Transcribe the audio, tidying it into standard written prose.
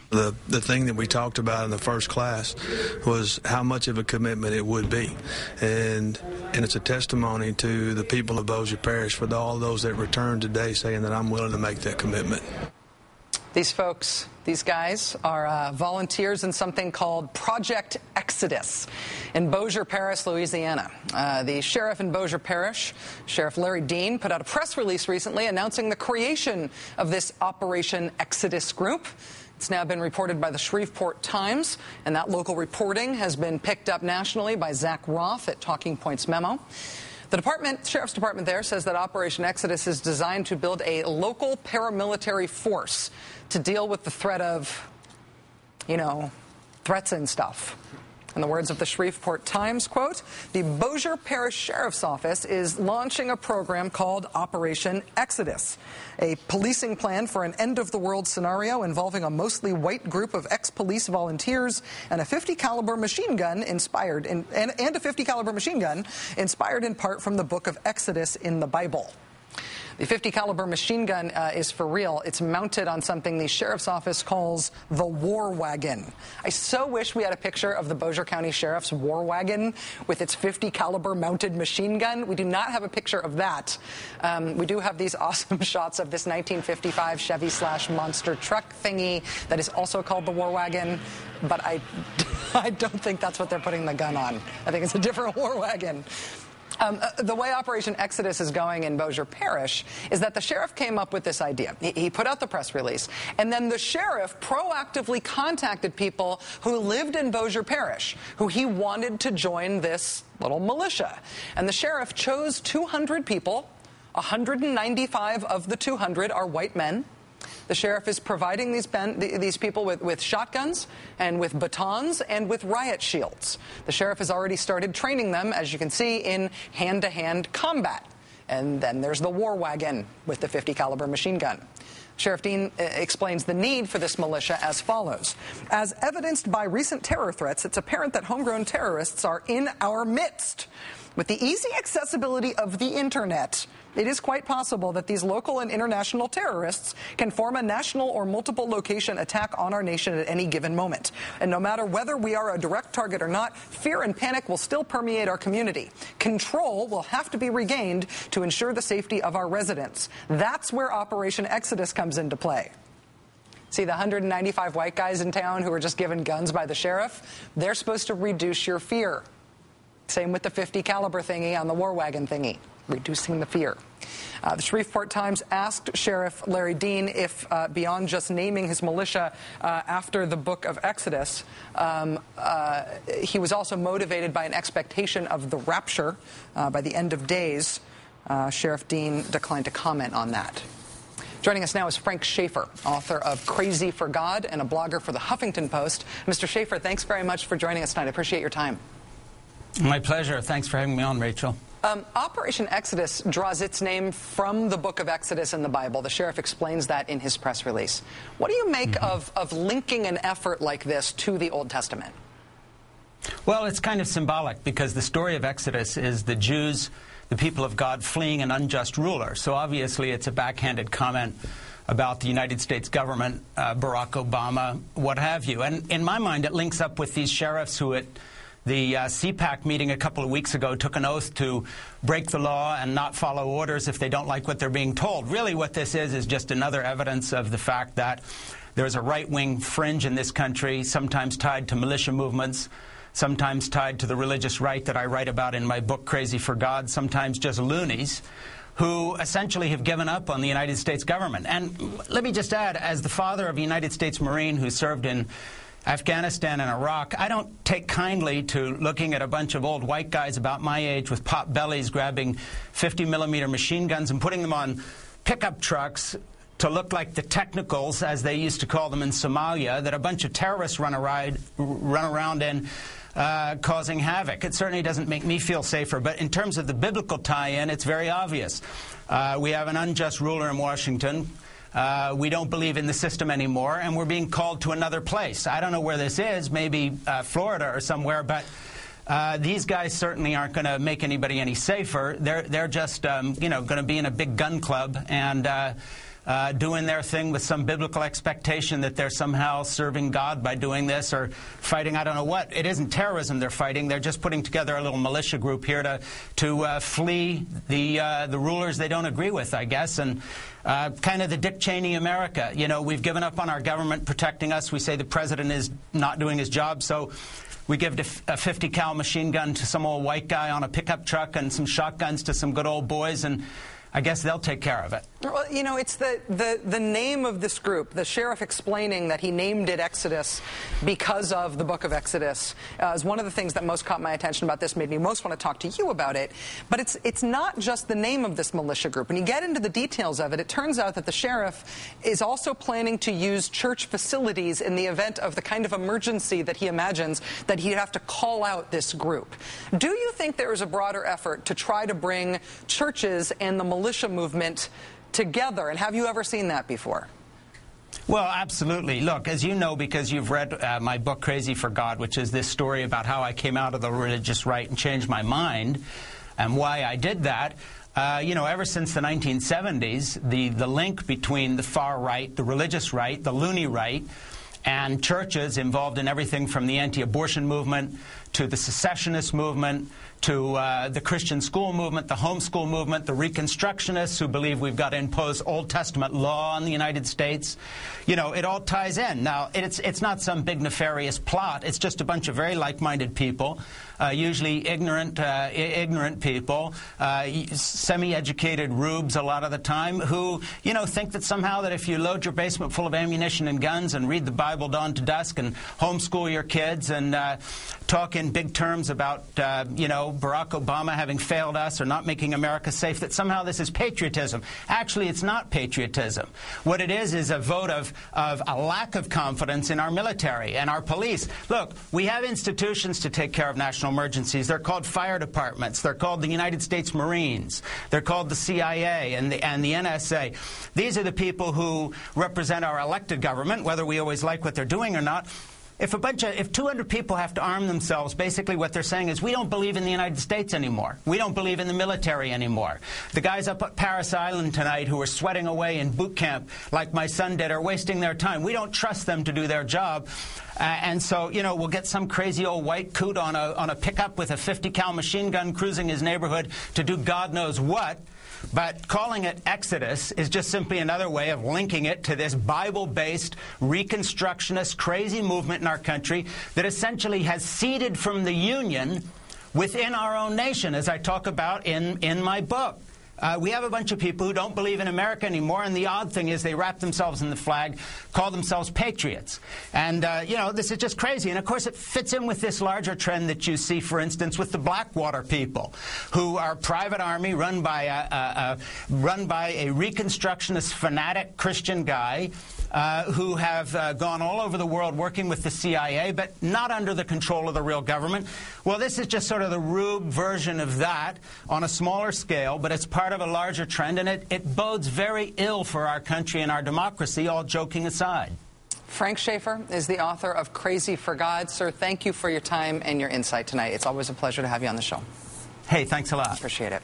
The thing that we talked about in the first class was how much of a commitment it would be. And it's a testimony to the people of Bossier Parish for all those that returned today saying that I'm willing to make that commitment. These folks, these guys, are volunteers in something called Project Exodus in Bossier Parish, Louisiana. The sheriff in Bossier Parish, Sheriff Larry Dean, put out a press release recently announcing the creation of this Operation Exodus group. It's now been reported by the Shreveport Times, and that local reporting has been picked up nationally by Zach Roth at Talking Points Memo. The Sheriff's Department there says that Operation Exodus is designed to build a local paramilitary force to deal with the threat of, threats and stuff. In the words of the Shreveport Times, quote, the Bossier Parish Sheriff's Office is launching a program called Operation Exodus, a policing plan for an end-of-the-world scenario involving a mostly white group of ex-police volunteers and a .50 caliber machine gun inspired in part from the book of Exodus in the Bible. The .50 caliber machine gun is for real. It's mounted on something the sheriff's office calls the war wagon. I so wish we had a picture of the Bossier County Sheriff's war wagon with its .50 caliber mounted machine gun. We do not have a picture of that. We do have these awesome shots of this 1955 Chevy/monster truck thingy that is also called the war wagon, but I don't think that's what they're putting the gun on. I think it's a different war wagon. The way Operation Exodus is going in Bossier Parish is that the sheriff came up with this idea. He put out the press release, and then the sheriff proactively contacted people who lived in Bossier Parish, who he wanted to join this little militia. And the sheriff chose 200 people. 195 of the 200 are white men. The sheriff is providing these people with shotguns and with batons and with riot shields. The sheriff has already started training them, as you can see, in hand-to-hand combat. And then there's the war wagon with the .50 caliber machine gun. Sheriff Dean explains the need for this militia as follows. As evidenced by recent terror threats, it's apparent that homegrown terrorists are in our midst. With the easy accessibility of the internet, it is quite possible that these local and international terrorists can form a national or multiple location attack on our nation at any given moment. And no matter whether we are a direct target or not, fear and panic will still permeate our community. Control will have to be regained to ensure the safety of our residents. That's where Operation Exodus comes into play. See, the 195 white guys in town who were just given guns by the sheriff, they're supposed to reduce your fear. Same with the .50 caliber thingy on the war wagon thingy, reducing the fear. The Shreveport Times asked Sheriff Larry Dean if, beyond just naming his militia after the book of Exodus, he was also motivated by an expectation of the rapture by the end of days. Sheriff Dean declined to comment on that. Joining us now is Frank Schaefer, author of Crazy for God and a blogger for the Huffington Post. Mr. Schaefer, thanks very much for joining us tonight. I appreciate your time. My pleasure. Thanks for having me on, Rachel. Operation Exodus draws its name from the book of Exodus in the Bible. The sheriff explains that in his press release. What do you make of linking an effort like this to the Old Testament? Well, it's kind of symbolic because the story of Exodus is the Jews, the people of God, fleeing an unjust ruler. So obviously it's a backhanded comment about the United States government, Barack Obama, what have you. And in my mind, it links up with these sheriffs who at the CPAC meeting a couple of weeks ago took an oath to break the law and not follow orders if they don't like what they're being told. Really what this is just another evidence of the fact that there's a right-wing fringe in this country, sometimes tied to militia movements, sometimes tied to the religious right that I write about in my book, Crazy for God, sometimes just loonies, who essentially have given up on the United States government. And let me just add, as the father of a United States Marine who served in Afghanistan and Iraq, I don't take kindly to looking at a bunch of old white guys about my age with pot bellies grabbing 50-millimeter machine guns and putting them on pickup trucks to look like the technicals, as they used to call them in Somalia, that a bunch of terrorists run around in, causing havoc. It certainly doesn't make me feel safer, but in terms of the biblical tie-in, it's very obvious. We have an unjust ruler in Washington. We don't believe in the system anymore, and we're being called to another place. I don't know where this is, maybe Florida or somewhere, but these guys certainly aren't going to make anybody any safer. They're just, going to be in a big gun club and doing their thing with some biblical expectation that they're somehow serving God by doing this or fighting I don't know what. It isn't terrorism they're fighting. They're just putting together a little militia group here to flee the rulers they don't agree with, I guess, and kind of the Dick Cheney America. You know, we've given up on our government protecting us. We say the president is not doing his job, so we give a 50 cal machine gun to some old white guy on a pickup truck and some shotguns to some good old boys, and I guess they'll take care of it. Well, you know, it's the name of this group, the sheriff explaining that he named it Exodus because of the book of Exodus, is one of the things that most caught my attention about this, made me most want to talk to you about it. But it's not just the name of this militia group. When you get into the details of it, it turns out that the sheriff is also planning to use church facilities in the event of the kind of emergency that he imagines that he'd have to call out this group. Do you think there is a broader effort to try to bring churches and the militia movement together, and have you ever seen that before? Well, absolutely. Look, as you know, because you've read my book, Crazy for God, which is this story about how I came out of the religious right and changed my mind, and why I did that, you know, ever since the 1970s, the link between the far right, the religious right, the loony right, and churches involved in everything from the anti-abortion movement to the secessionist movement to the Christian school movement, the homeschool movement, the Reconstructionists who believe we've got to impose Old Testament law on the United States. You know, it all ties in. Now, it's not some big nefarious plot. It's just a bunch of very like-minded people, usually ignorant people, semi-educated rubes a lot of the time, who, you know, think that somehow that if you load your basement full of ammunition and guns and read the Bible dawn to dusk and homeschool your kids and talk in big terms about, you know, Barack Obama having failed us or not making America safe, that somehow this is patriotism. Actually, it's not patriotism. What it is a vote of a lack of confidence in our military and our police. Look, we have institutions to take care of national emergencies. They're called fire departments. They're called the United States Marines. They're called the CIA and the NSA. These are the people who represent our elected government, whether we always like what they're doing or not. If 200 people have to arm themselves, basically what they're saying is we don't believe in the United States anymore. We don't believe in the military anymore. The guys up at Paris Island tonight who are sweating away in boot camp like my son did are wasting their time. We don't trust them to do their job. And so, you know, we'll get some crazy old white coot on a pickup with a 50 cal machine gun cruising his neighborhood to do God knows what. But calling it Exodus is just simply another way of linking it to this Bible-based, Reconstructionist, crazy movement in our country that essentially has seeded from the Union within our own nation, as I talk about in my book. We have a bunch of people who don't believe in America anymore, and the odd thing is they wrap themselves in the flag, call themselves patriots. And, you know, this is just crazy. And, of course, it fits in with this larger trend that you see, for instance, with the Blackwater people, who are a private army run by a Reconstructionist fanatic Christian guy who have gone all over the world working with the CIA, but not under the control of the real government. Well, this is just sort of the rube version of that on a smaller scale, but it's part of a larger trend, and it bodes very ill for our country and our democracy, all joking aside. Frank Schaeffer is the author of Crazy for God. Sir, thank you for your time and your insight tonight. It's always a pleasure to have you on the show. Hey, thanks a lot. Appreciate it.